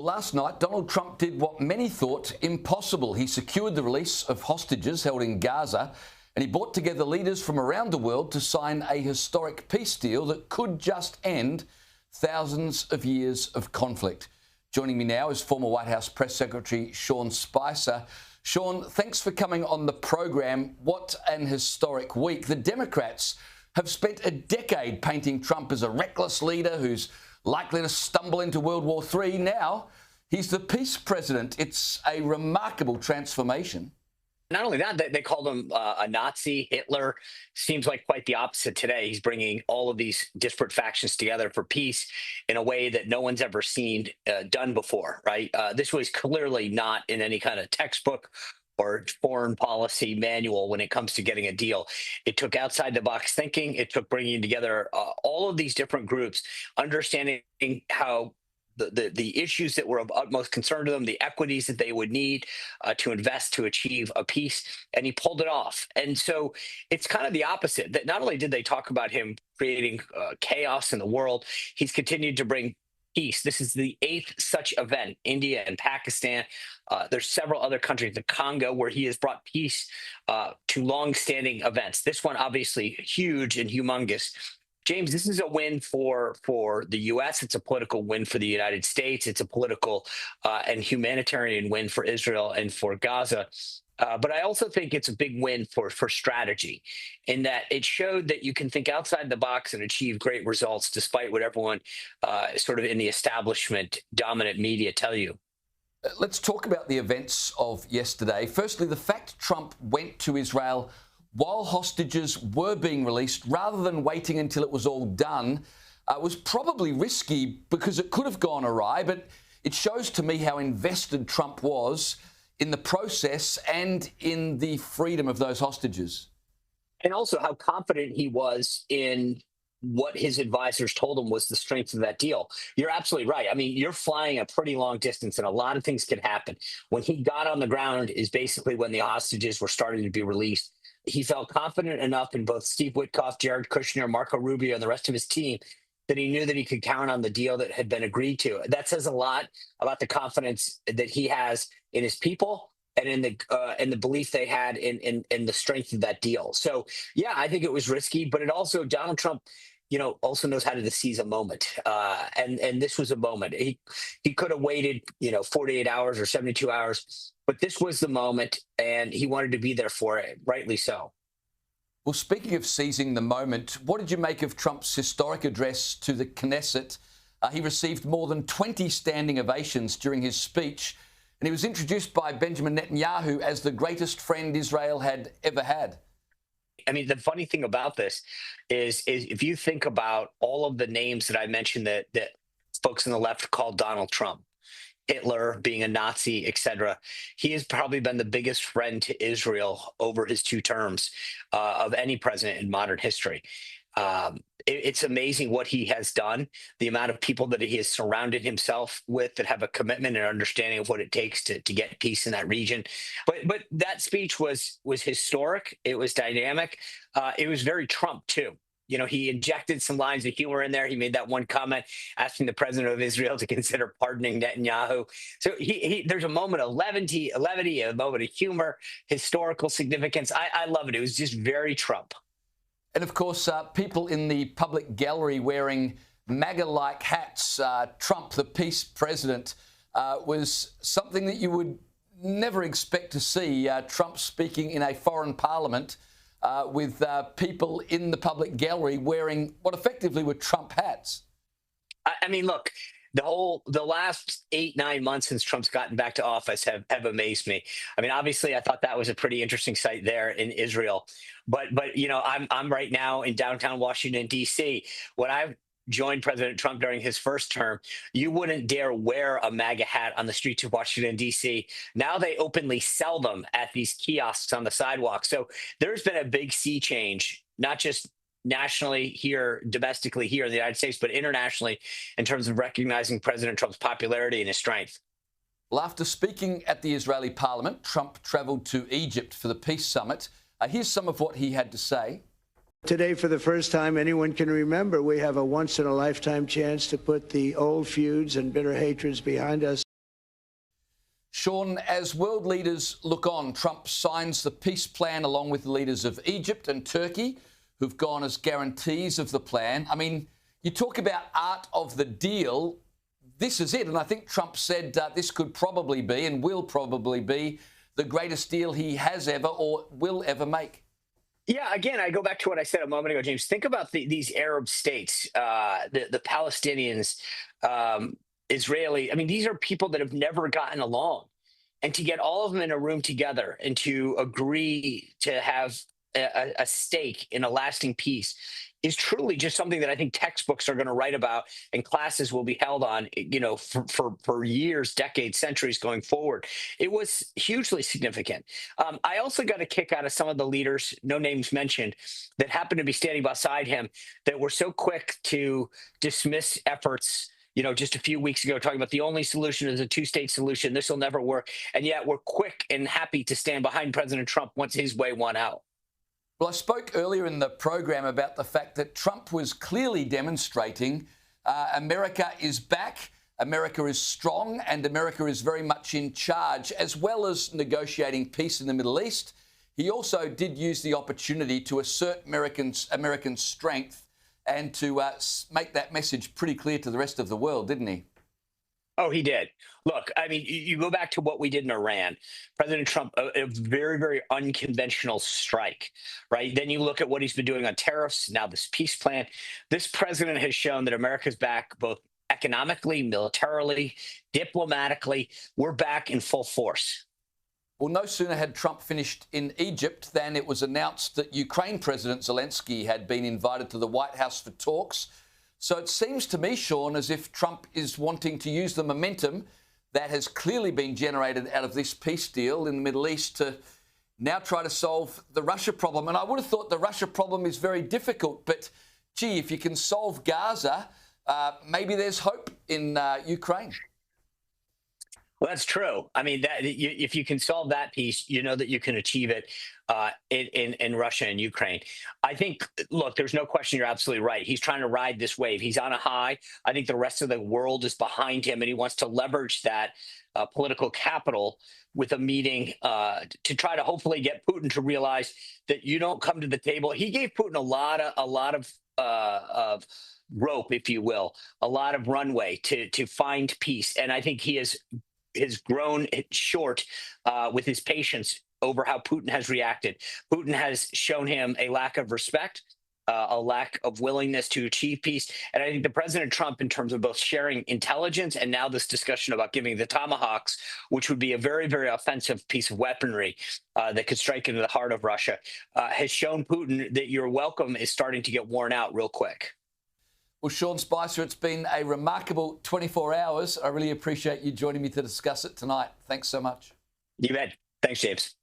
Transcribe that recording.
Last night, Donald Trump did what many thought impossible. He secured the release of hostages held in Gaza, and he brought together leaders from around the world to sign a historic peace deal that could just end thousands of years of conflict. Joining me now is former White House Press Secretary Sean Spicer. Sean, thanks for coming on the program. What an historic week. The Democrats have spent a decade painting Trump as a reckless leader who's likely to stumble into World War III. Now he's the peace president. It's a remarkable transformation. Not only that, they called him a Nazi, Hitler. Seems like quite the opposite today. He's bringing all of these disparate factions together for peace in a way that no one's ever seen done before, right? This was clearly not in any kind of textbook or foreign policy manual when it comes to getting a deal. It took outside the box thinking. It took bringing together all of these different groups, understanding how the issues that were of utmost concern to them, the equities that they would need to invest to achieve a peace, and he pulled it off. And so it's kind of the opposite, that not only did they talk about him creating chaos in the world, he's continued to bring peace. This is the 8th such event. India and Pakistan. There's several other countries, the Congo, where he has brought peace to long-standing events. This one obviously huge and humongous. James, this is a win for the U.S. It's a political win for the United States. It's a political and humanitarian win for Israel and for Gaza. But I also think it's a big win for strategy, in that it showed that you can think outside the box and achieve great results despite what everyone sort of in the establishment dominant media tell you. Let's talk about the events of yesterday. Firstly, the fact Trump went to Israel while hostages were being released rather than waiting until it was all done was probably risky because it could have gone awry, but it shows to me how invested Trump was in the process and in the freedom of those hostages. And also how confident he was in what his advisors told him was the strength of that deal. You're absolutely right. I mean, you're flying a pretty long distance and a lot of things could happen. When he got on the ground is basically when the hostages were starting to be released. He felt confident enough in both Steve Witkoff, Jared Kushner, Marco Rubio, and the rest of his team that he knew that he could count on the deal that had been agreed to. That says a lot about the confidence that he has in his people and in the belief they had in the strength of that deal. So, yeah, I think it was risky, but it also, Donald Trump, also knows how to seize a moment. And this was a moment. He could have waited, 48 hours or 72 hours, but this was the moment, and he wanted to be there for it, rightly so. Well, speaking of seizing the moment, what did you make of Trump's historic address to the Knesset? He received more than 20 standing ovations during his speech, and he was introduced by Benjamin Netanyahu as the greatest friend Israel had ever had. I mean, the funny thing about this is if you think about all of the names that I mentioned that folks on the left called Donald Trump, Hitler, being a Nazi, etc., he has probably been the biggest friend to Israel over his 2 terms of any president in modern history. It's amazing what he has done, the amount of people that he has surrounded himself with that have a commitment and understanding of what it takes to get peace in that region. But that speech was historic. It was dynamic. It was very Trump, too. He injected some lines of humor in there. He made that one comment asking the president of Israel to consider pardoning Netanyahu. So there's a moment of levity, a moment of humor, historical significance. I love it. It was just very Trump. And, of course, people in the public gallery wearing MAGA-like hats, Trump, the peace president, was something that you would never expect to see. Trump speaking in a foreign parliament with people in the public gallery wearing what effectively were Trump hats. I mean, look, the last 8-9 months since Trump's gotten back to office have amazed me. I mean, obviously, I thought that was a pretty interesting sight there in Israel. But I'm right now in downtown Washington, D.C. When I joined President Trump during his first term, you wouldn't dare wear a MAGA hat on the streets of Washington, D.C. Now they openly sell them at these kiosks on the sidewalk. So there's been a big sea change, not just nationally here, domestically here in the United States, but internationally in terms of recognizing President Trump's popularity and his strength. Well, after speaking at the Israeli parliament, Trump travelled to Egypt for the peace summit. Here's some of what he had to say. Today, for the first time anyone can remember, we have a once-in-a-lifetime chance to put the old feuds and bitter hatreds behind us. Sean, as world leaders look on, Trump signs the peace plan along with the leaders of Egypt and Turkey, who've gone as guarantees of the plan. I mean, you talk about art of the deal. This is it. And I think Trump said this could probably be and will probably be the greatest deal he has ever or will ever make. Yeah, again, I go back to what I said a moment ago, James. Think about these Arab states, the Palestinians, Israeli. I mean, these are people that have never gotten along. And to get all of them in a room together and to agree to have a stake in a lasting peace is truly just something that I think textbooks are going to write about and classes will be held on, for years, decades, centuries going forward. It was hugely significant. I also got a kick out of some of the leaders, no names mentioned, that happened to be standing beside him that were so quick to dismiss efforts just a few weeks ago, talking about the only solution is a two-state solution. This will never work. And yet we're quick and happy to stand behind President Trump once his way won out. Well, I spoke earlier in the program about the fact that Trump was clearly demonstrating America is back, America is strong, and America is very much in charge, as well as negotiating peace in the Middle East. He also did use the opportunity to assert American strength and to make that message pretty clear to the rest of the world, didn't he? Oh, he did. Look, I mean, you go back to what we did in Iran. President Trump, a very, very unconventional strike, right? Then you look at what he's been doing on tariffs, now this peace plan. This president has shown that America's back both economically, militarily, diplomatically. We're back in full force. Well, no sooner had Trump finished in Egypt than it was announced that Ukraine President Zelensky had been invited to the White House for talks. So it seems to me, Sean, as if Trump is wanting to use the momentum that has clearly been generated out of this peace deal in the Middle East to now try to solve the Russia problem. And I would have thought the Russia problem is very difficult, but gee, if you can solve Gaza, maybe there's hope in Ukraine. Well, that's true. I mean, if you can solve that piece, you know that you can achieve it in Russia and Ukraine. I think, look, there's no question you're absolutely right. He's trying to ride this wave. He's on a high. I think the rest of the world is behind him, and he wants to leverage that political capital with a meeting to try to hopefully get Putin to realize that you don't come to the table. He gave Putin a lot of rope, if you will, a lot of runway to find peace, and I think he has grown short with his patience over how Putin has reacted. Putin has shown him a lack of respect, a lack of willingness to achieve peace. And I think the President Trump, in terms of both sharing intelligence and now this discussion about giving the tomahawks, which would be a very, very offensive piece of weaponry that could strike into the heart of Russia, has shown Putin that your welcome is starting to get worn out real quick. Well, Sean Spicer, it's been a remarkable 24 hours. I really appreciate you joining me to discuss it tonight. Thanks so much. You bet. Thanks, James.